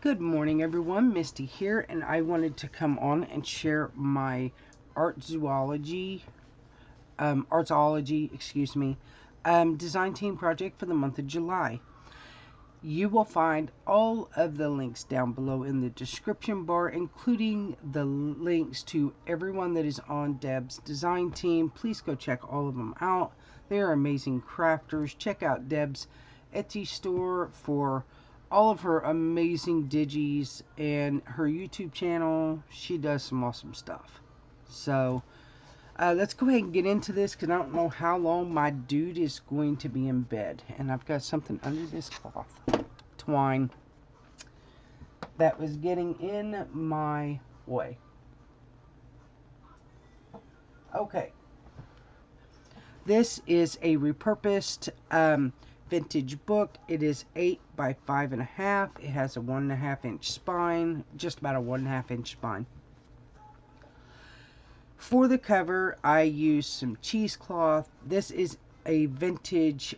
Good morning, everyone. Misty here, and I wanted to come on and share my Artzology, design team project for the month of July. You will find all of the links down below in the description bar, including the links to everyone that is on Deb's design team. Please go check all of them out. They are amazing crafters. Check out Deb's Etsy store for all of her amazing digis and her YouTube channel. She does some awesome stuff. So let's go ahead and get into this, because I don't know how long my dude is going to be in bed. And I've got something under this cloth twine that was getting in my way. Okay, this is a repurposed vintage book. It is 8 by 5.5. It has a 1.5 inch spine, just about a 1.5 inch spine. For the cover, I used some cheesecloth. This is a vintage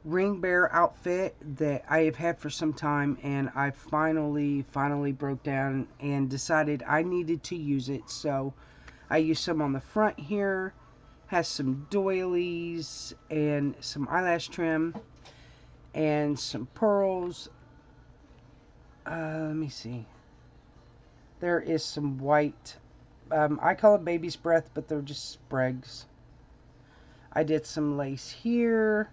ring bear outfit that I have had for some time, and I finally broke down and decided I needed to use it. So I used some on the front here. Has some doilies and some eyelash trim and some pearls. Let me see. There is some white, I call it baby's breath, but they're just sprigs. I did some lace here,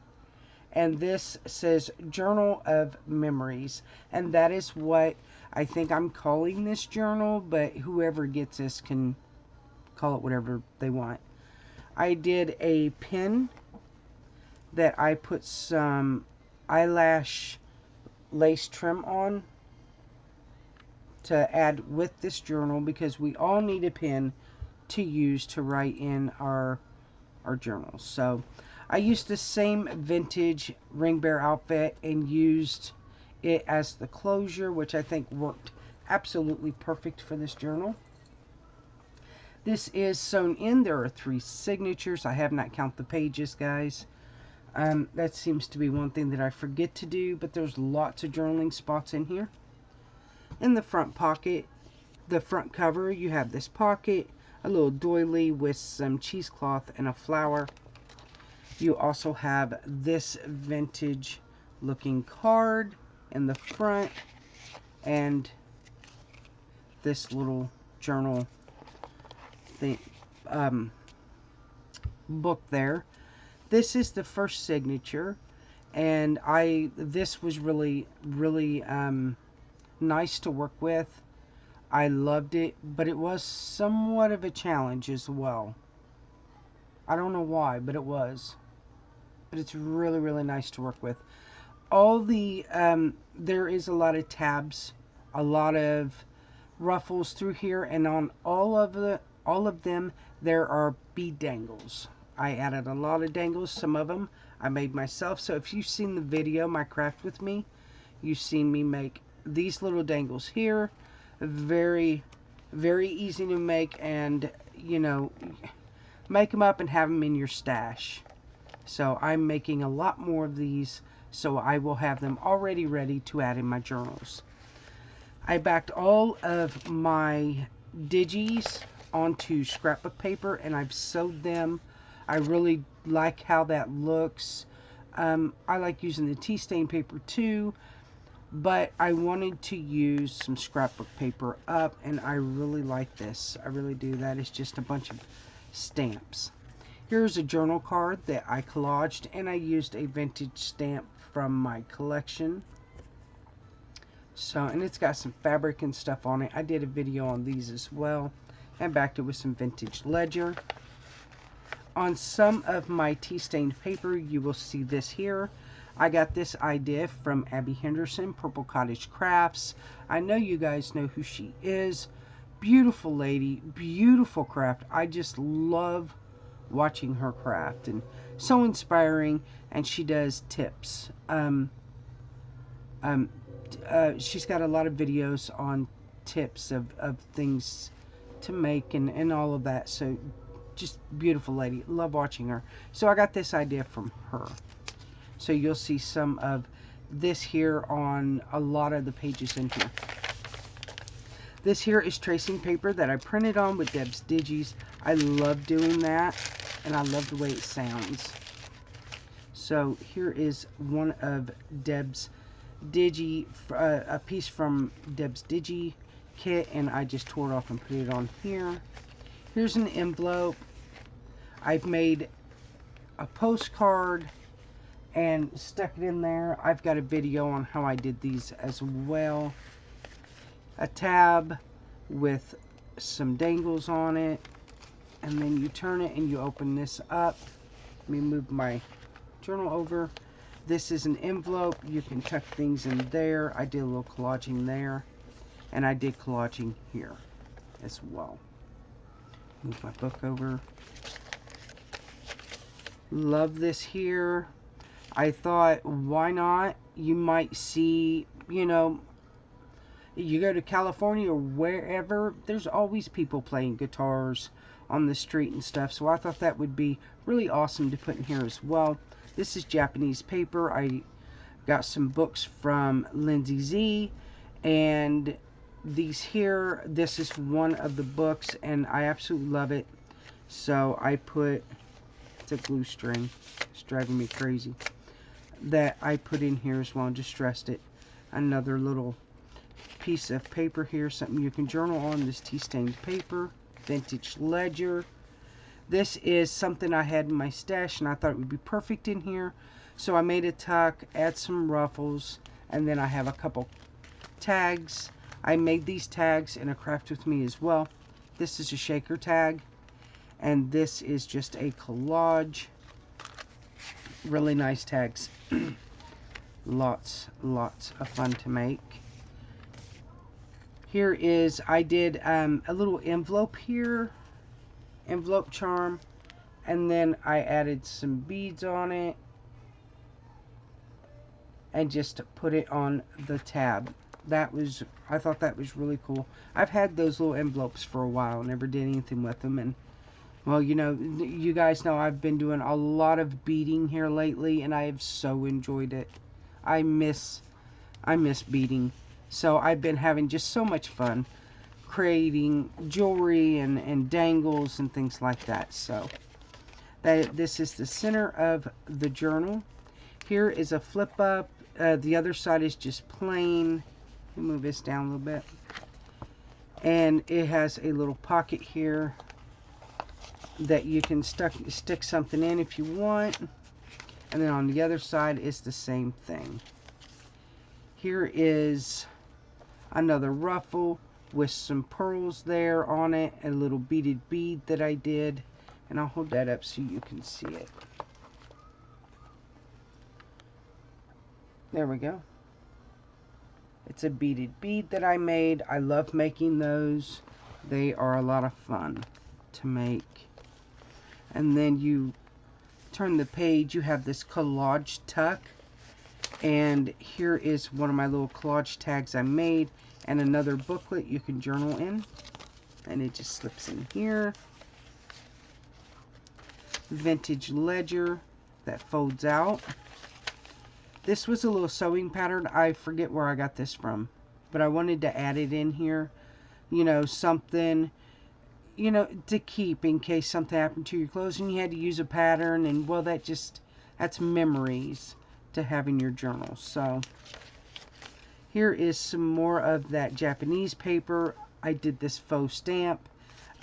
and this says Journal of Memories, and that is what I think I'm calling this journal, but whoever gets this can call it whatever they want. I did a pin that I put some eyelash lace trim on to add with this journal, because we all need a pin to use to write in our journals. So I used the same vintage ring bear outfit and used it as the closure, which I think worked absolutely perfect for this journal. This is sewn in. There are 3 signatures. I have not counted the pages, guys. That seems to be one thing that I forget to do, but there's lots of journaling spots in here. In the front pocket, the front cover, you have this pocket, a little doily with some cheesecloth and a flower. You also have this vintage looking card in the front, and this little journal book there. This is the first signature, and this was really nice to work with. I loved it, but it was somewhat of a challenge as well. I don't know why, but it was. But it's really nice to work with. All the there is a lot of tabs, a lot of ruffles through here, and on all of them there are bead dangles. I added a lot of dangles. Some of them I made myself. So if you've seen the video, My Craft With Me, you've seen me make these little dangles here. Very easy to make, and you know, make them up and have them in your stash. So I'm making a lot more of these, so I will have them already ready to add in my journals. I backed all of my digis onto scrapbook paper, and I've sewed them. I really like how that looks. I like using the tea stain paper too, but I wanted to use some scrapbook paper up, and I really like this. I really do. That is just a bunch of stamps. Here's a journal card that I collaged, and I used a vintage stamp from my collection. So, and it's got some fabric and stuff on it. I did a video on these as well, and backed it with some vintage ledger. On some of my tea stained paper, you will see this here. I got this idea from Abby Henderson, Purple Cottage Crafts. I know you guys know who she is. Beautiful lady, beautiful craft. I just love watching her craft, and so inspiring. And she does tips. She's got a lot of videos on tips of things to make and all of that. So just beautiful lady. Love watching her. So I got this idea from her. So you'll see some of this here on a lot of the pages in here. This here is tracing paper that I printed on with Deb's Digis. I love doing that, and I love the way it sounds. So here is one of Deb's Digi, a piece from Deb's Digi kit, and I just tore it off and put it on here. Here's an envelope. I've made a postcard and stuck it in there. I've got a video on how I did these as well. A tab with some dangles on it, and then you turn it and you open this up. Let me move my journal over. This is an envelope. You can tuck things in there. I did a little collaging there, and I did collaging here as well. Move my book over. Love this here. I thought, why not? You might see, you know, you go to California or wherever, there's always people playing guitars on the street and stuff. So I thought that would be really awesome to put in here as well. This is Japanese paper. I got some books from Lindsay Z, and these here, this is one of the books, and I absolutely love it. So I put, it's a glue string, it's driving me crazy, that I put in here as well and just stressed it. Another little piece of paper here, something you can journal on. This tea stained paper, vintage ledger. This is something I had in my stash and I thought it would be perfect in here, so I made a tuck, add some ruffles, and then I have a couple tags. I made these tags in a Craft With Me as well. This is a shaker tag, and this is just a collage. Really nice tags. lots of fun to make. Here is, I did a little envelope here, envelope charm, and then I added some beads on it and just put it on the tab. That was, I thought that was really cool. I've had those little envelopes for a while, never did anything with them, and well, you know, you guys know I've been doing a lot of beading here lately, and I have so enjoyed it. I miss beading. So I've been having just so much fun creating jewelry and dangles and things like that. So this is the center of the journal. Here is a flip up. The other side is just plain. Let me move this down a little bit. And it has a little pocket here that you can stick something in if you want. And then on the other side is the same thing. Here is another ruffle with some pearls there on it, a little beaded bead that I did, and I'll hold that up so you can see it. There we go. It's a beaded bead that I made. I love making those. They are a lot of fun to make. And then you turn the page, you have this collage tuck, and here is one of my little collage tags I made, and another booklet you can journal in, and it just slips in here. Vintage ledger that folds out. This was a little sewing pattern. I forget where I got this from, but I wanted to add it in here, you know, something, you know, to keep in case something happened to your clothes and you had to use a pattern, and well, that's memories to have in your journal. So here is some more of that Japanese paper. I did this faux stamp.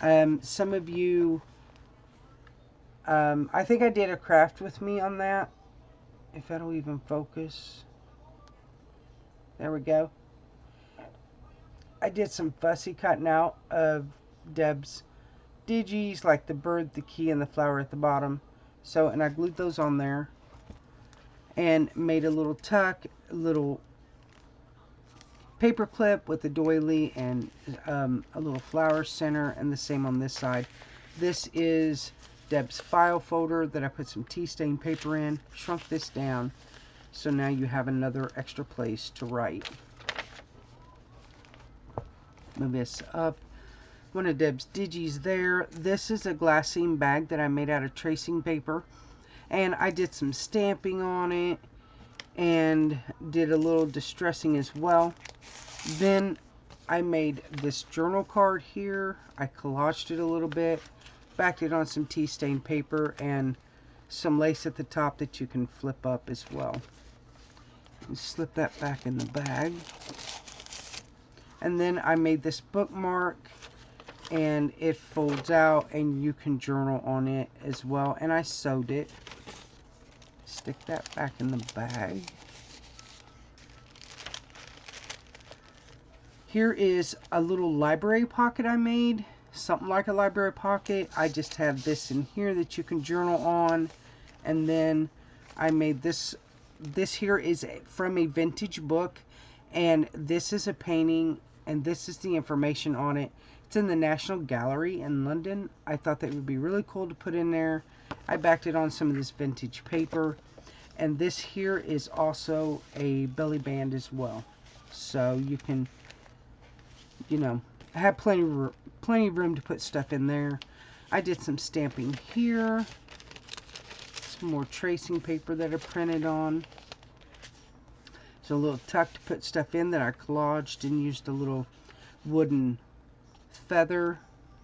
Some of you, I think I did a Craft With Me on that, if that'll even focus. There we go. I did some fussy cutting out of Deb's Digis, like the bird, the key, and the flower at the bottom. So, and I glued those on there and made a little tuck, a little paper clip with a doily and a little flower center, and the same on this side. This is Deb's file folder that I put some tea stain paper in, shrunk this down, so now you have another extra place to write. Move this up. One of Deb's Digis there. This is a glassine bag that I made out of tracing paper, and I did some stamping on it, and did a little distressing as well. Then I made this journal card here. I collaged it a little bit, backed it on some tea stained paper, and some lace at the top that you can flip up as well. And slip that back in the bag. And then I made this bookmark, and it folds out and you can journal on it as well. And I sewed it. Stick that back in the bag. Here is a little library pocket I made. Something like a library pocket. I just have this in here that you can journal on. And then I made this. This here is from a vintage book. And this is a painting. And this is the information on it. It's in the National Gallery in London. I thought that would be really cool to put in there. I backed it on some of this vintage paper. And this here is also a belly band as well. So you can, you know, have plenty of room to put stuff in there. I did some stamping here. Some more tracing paper that I printed on. There's a little tuck to put stuff in that I collaged and used a little wooden feather.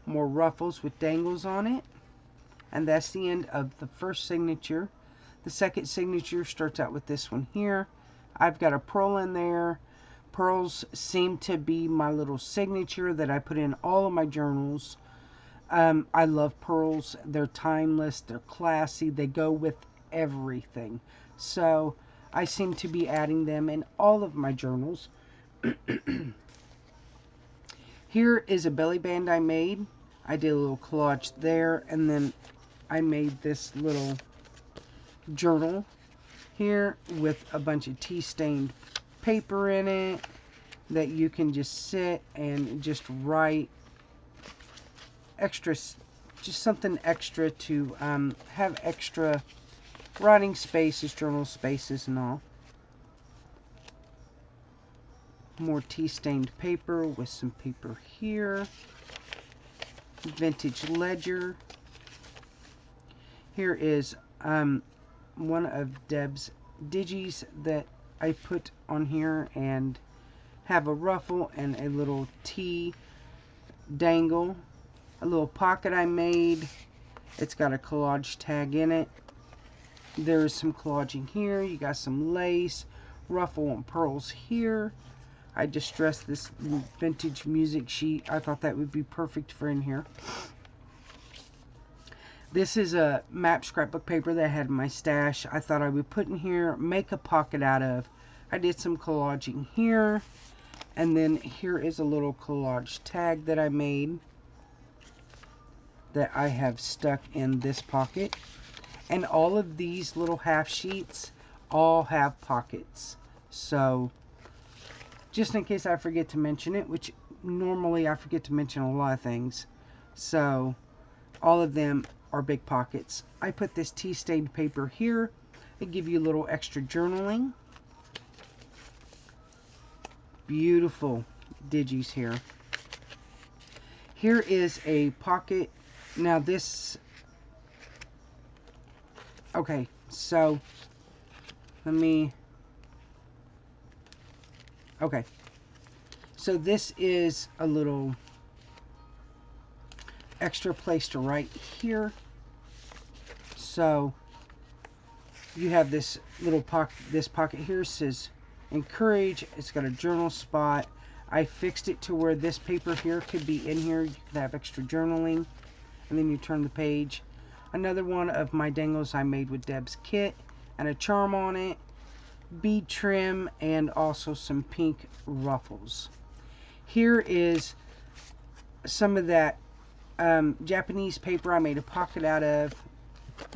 More ruffles with dangles on it. And that's the end of the first signature. The second signature starts out with this one here. I've got a pearl in there. Pearls seem to be my little signature that I put in all of my journals. I love pearls. They're timeless. They're classy. They go with everything. So I seem to be adding them in all of my journals. Here is a belly band I made. I did a little collage there, and then I made this little journal here with a bunch of tea stained paper in it that you can just sit and just write extra, just something extra to have extra writing spaces, journal spaces and all. More tea stained paper with some paper here. Vintage ledger. Here is one of Deb's digis that I put on here and have a ruffle and a little tea dangle. A little pocket I made. It's got a collage tag in it. There's some collaging here. You got some lace, ruffle and pearls here. I distressed this vintage music sheet. I thought that would be perfect for in here. This is a map scrapbook paper that I had in my stash. I thought I would put in here, make a pocket out of. I did some collaging here. And then here is a little collage tag that I made that I have stuck in this pocket. And all of these little half sheets all have pockets. So just in case I forget to mention it, which normally I forget to mention a lot of things. So all of them are big pockets. I put this tea stained paper here to give you a little extra journaling. Beautiful digis here. Here is a pocket. Now this, okay, so let me, okay, so this is a little extra place to write here. So you have this little pocket. This pocket here says encourage. It's got a journal spot. I fixed it to where this paper here could be in here. You could have extra journaling, and then you turn the page. Another one of my dangles I made with Deb's kit, and a charm on it, bead trim, and also some pink ruffles. Here is some of that Japanese paper I made a pocket out of.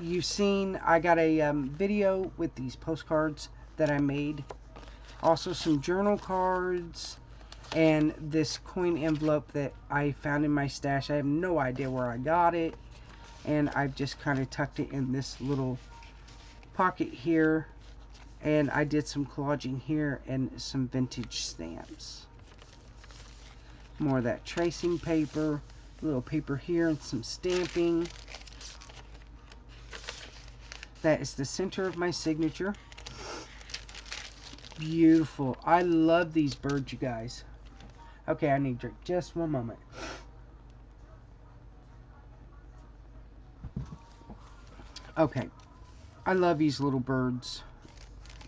You've seen, I got a video with these postcards that I made. Also some journal cards and this coin envelope that I found in my stash. I have no idea where I got it, and I've just kind of tucked it in this little pocket here. And I did some collaging here and some vintage stamps. More of that tracing paper, a little paper here, and some stamping. That is the center of my signature. beautiful. I love these birds, you guys. Okay, I need to drink. Just one moment. Okay. I love these little birds.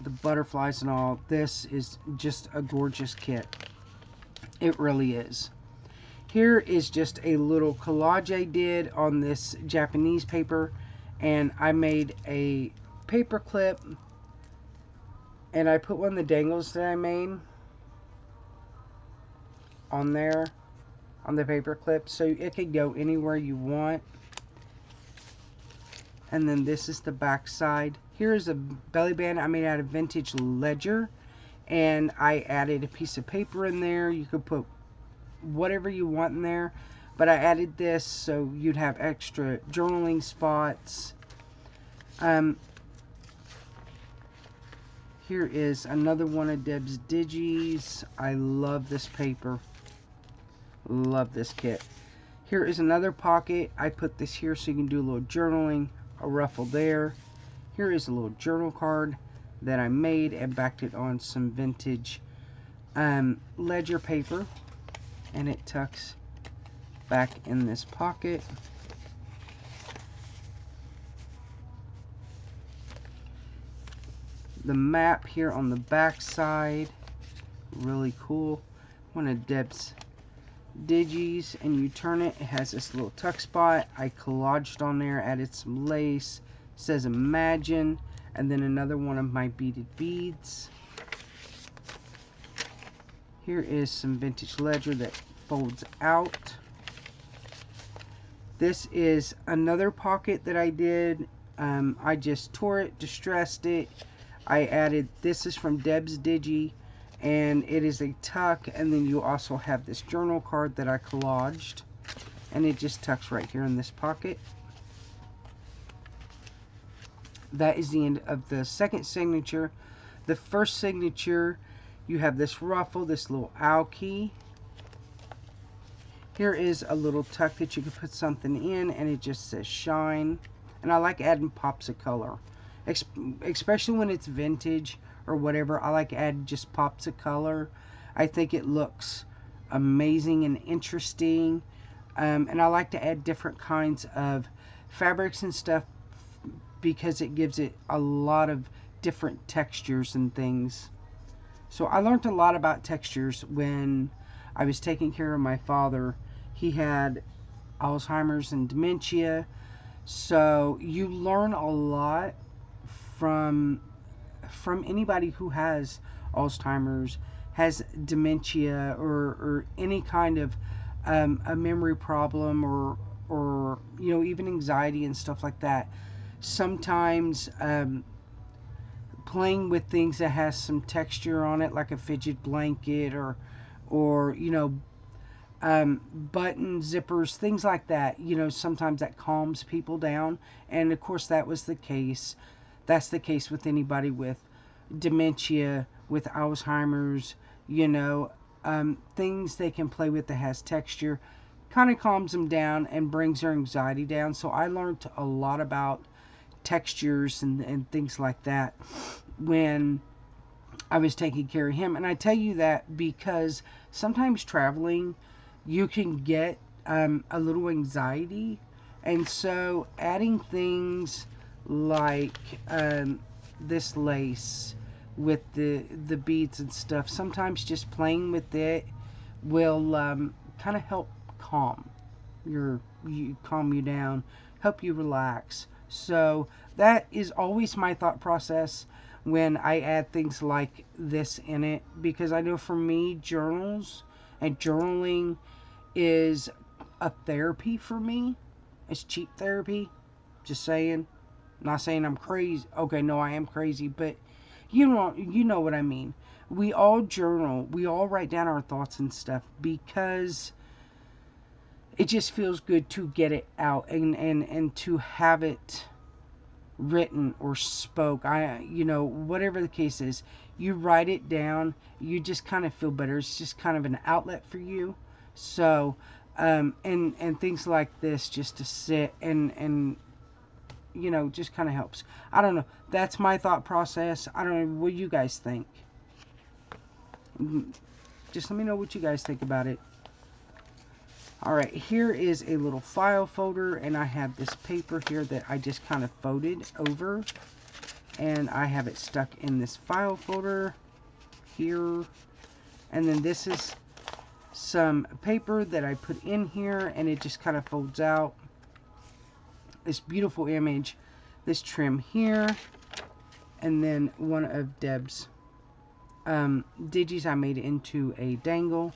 The butterflies and all. This is just a gorgeous kit. It really is. Here is just a little collage I did on this Japanese paper. And I made a paper clip. And I put one of the dangles that I made on there. On the paper clip. So it could go anywhere you want. And then this is the back side. Here is a belly band I made out of vintage ledger. And I added a piece of paper in there. You could put whatever you want in there. But I added this so you'd have extra journaling spots. Here is another one of Deb's Digis. I love this paper. Love this kit. Here is another pocket. I put this here so you can do a little journaling. A ruffle there. Here is a little journal card that I made and backed it on some vintage ledger paper, and it tucks back in this pocket. The map here on the back side, really cool. One of Deb's Digis, and you turn it, it has this little tuck spot. I collaged on there, added some lace, it says Imagine, and then another one of my beaded beads. Here is some vintage ledger that folds out. This is another pocket that I did. I just tore it, distressed it. I added, this is from Deb's Digi, and it is a tuck, and then you also have this journal card that I collaged, and it just tucks right here in this pocket. That is the end of the second signature. The first signature, you have this ruffle, this little owl key. Here is a little tuck that you can put something in, and it just says Shine. And I like adding pops of color, especially when it's vintage or whatever. I like adding just pops of color. I think it looks amazing and interesting. And I like to add different kinds of fabrics and stuff because it gives it a lot of different textures and things. So I learned a lot about textures when I was taking care of my father. He had Alzheimer's and dementia. So you learn a lot from anybody who has Alzheimer's, has dementia, or any kind of a memory problem, or you know, even anxiety and stuff like that. Sometimes playing with things that has some texture on it, like a fidget blanket, or you know, button zippers, things like that, you know, sometimes that calms people down. And of course that was the case. That's the case with anybody with dementia, with Alzheimer's, you know, things they can play with that has texture kind of calms them down and brings their anxiety down. So I learned a lot about textures and things like that when I was taking care of him. And I tell you that because sometimes traveling, you can get a little anxiety, and so adding things like this lace with the beads and stuff, sometimes just playing with it will kind of help calm you down, help you relax. So that is always my thought process when I add things like this in it, because I know for me, journals and journaling is a therapy for me. It's cheap therapy. Just saying. Not saying I'm crazy. Okay, no, I am crazy, but you know what I mean. We all journal. We all write down our thoughts and stuff because it just feels good to get it out and to have it written or spoke. You know, whatever the case is, you write it down, you just kind of feel better. It's just kind of an outlet for you. So and things like this, just to sit and you know, just kind of helps. I don't know, that's my thought process. I don't know, what do you guys think? Just let me know what you guys think about it. Alright, here is a little file folder, and I have this paper here that I just kind of folded over, and I have it stuck in this file folder here. And then this is some paper that I put in here, and it just kind of folds out. This beautiful image, this trim here, and then one of Deb's digis I made into a dangle.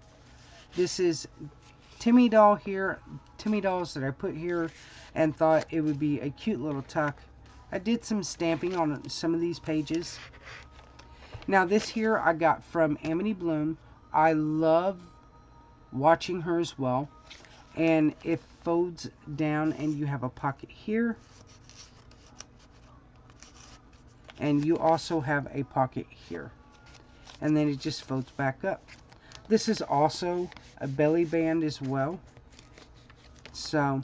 This is Timmy doll here, Timmy dolls that I put here and thought it would be a cute little tuck. I did some stamping on some of these pages. Now this here I got from Amity Bloom. I love watching her as well. And it folds down and you have a pocket here. And you also have a pocket here. And then it just folds back up. This is also a belly band as well. So,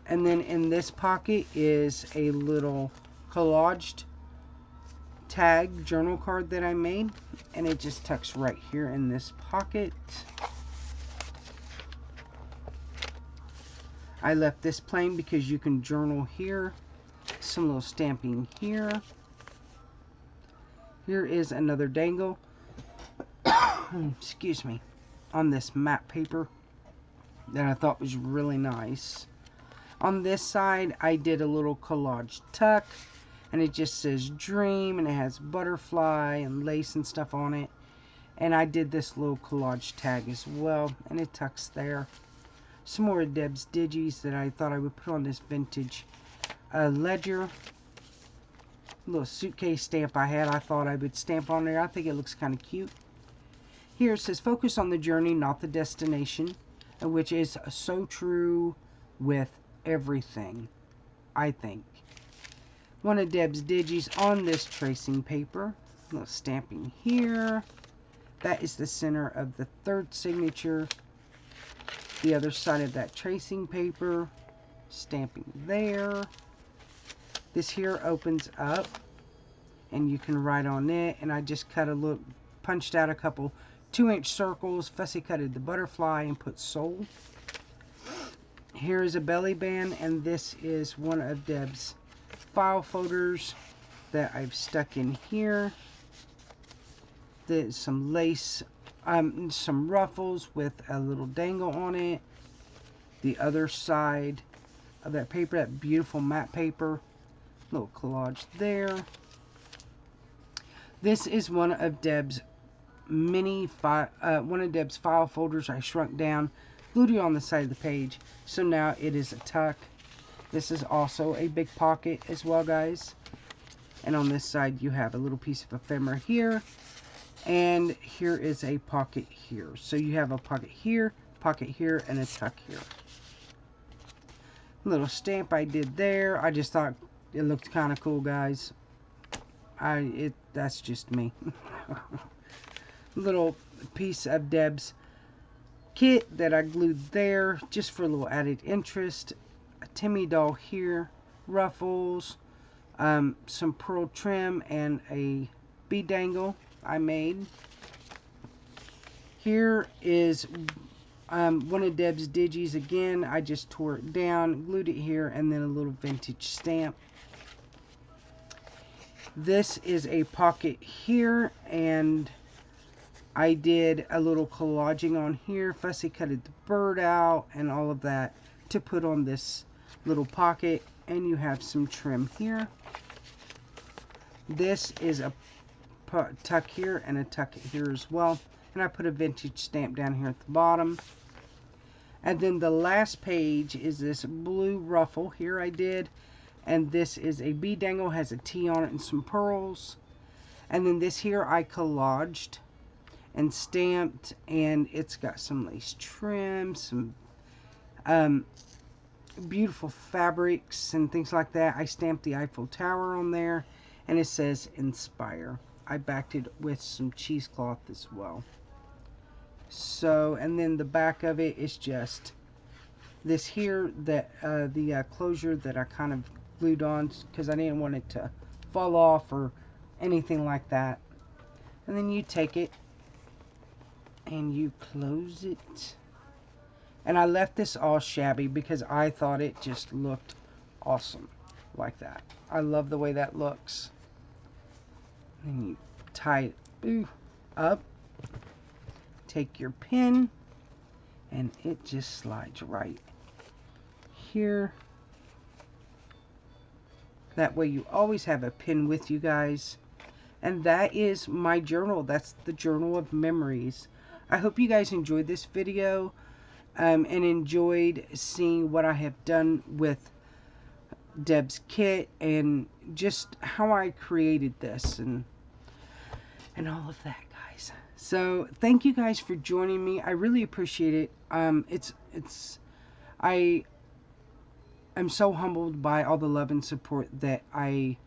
and then in this pocket is a little collaged tag journal card that I made, and it just tucks right here in this pocket. I left this plain because you can journal here. Some little stamping here. Here is another dangle. Excuse me. On this matte paper that I thought was really nice. On this side I did a little collage tuck, and it just says dream, and it has butterfly and lace and stuff on it. And I did this little collage tag as well, and it tucks there. Some more Deb's digis that I thought I would put on this vintage ledger. Little suitcase stamp I had, I thought I would stamp on there. I think it looks kind of cute. Here it says focus on the journey, not the destination, which is so true with everything, I think. One of Deb's digis on this tracing paper. A little stamping here. That is the center of the third signature. The other side of that tracing paper. Stamping there. This here opens up and you can write on it, and I just cut a look, punched out a couple 2-inch circles, fussy cutted the butterfly and put soul. Here is a belly band, and this is one of Deb's file folders that I've stuck in here. There's some lace, some ruffles with a little dangle on it. The other side of that paper, that beautiful matte paper, little collage there. This is one of Deb's file folders I shrunk down, glued it on the side of the page, so now it is a tuck. This is also a big pocket as well, guys. And on this side you have a little piece of ephemera here, and here is a pocket here. So you have a pocket here, and a tuck here. Little stamp I did there. I just thought it looked kind of cool, guys. That's just me. Little piece of Deb's kit that I glued there just for a little added interest. A Timmy doll here, ruffles, some pearl trim, and a bead dangle I made. Here is one of Deb's digis again. I just tore it down, glued it here, and then a little vintage stamp. This is a pocket here, and I did a little collaging on here, fussy cutted the bird out and all of that to put on this little pocket, and you have some trim here. This is a tuck here and a tuck here as well, and I put a vintage stamp down here at the bottom. And then the last page is this blue ruffle here I did, and this is a bead dangle, has a T on it and some pearls. And then this here I collaged and stamped, and it's got some lace trim, some beautiful fabrics and things like that. I stamped the Eiffel Tower on there, and it says inspire. I backed it with some cheesecloth as well. So, and then the back of it is just this here, that the closure that I kind of glued on because I didn't want it to fall off or anything like that. And then you take it And you close it. And I left this all shabby because I thought it just looked awesome like that. I love the way that looks. And you tie it up. Take your pin. And it just slides right here. That way you always have a pin with you guys. And that is my journal. That's the journal of memories. I hope you guys enjoyed this video and enjoyed seeing what I have done with Deb's kit and just how I created this and all of that, guys. So thank you guys for joining me. I really appreciate it. I'm so humbled by all the love and support that I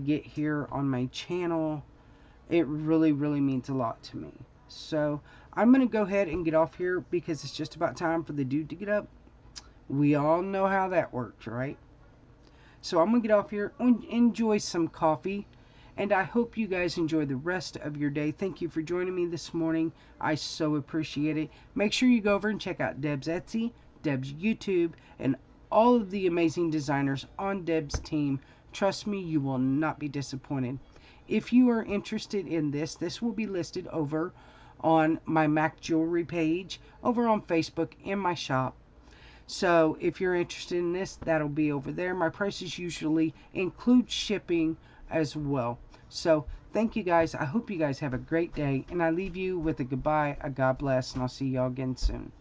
get here on my channel. It really, really means a lot to me. So I'm going to go ahead and get off here because it's just about time for the dude to get up. We all know how that works, right? So I'm going to get off here and enjoy some coffee. And I hope you guys enjoy the rest of your day. Thank you for joining me this morning. I so appreciate it. Make sure you go over and check out Deb's Etsy, Deb's YouTube, and all of the amazing designers on Deb's team. Trust me, you will not be disappointed. If you are interested in this, this will be listed over on my Mac Jewelry page, over on Facebook, in my shop. So if you're interested in this, that'll be over there. My prices usually include shipping as well. So thank you guys. I hope you guys have a great day. And I leave you with a goodbye, a God bless, and I'll see y'all again soon.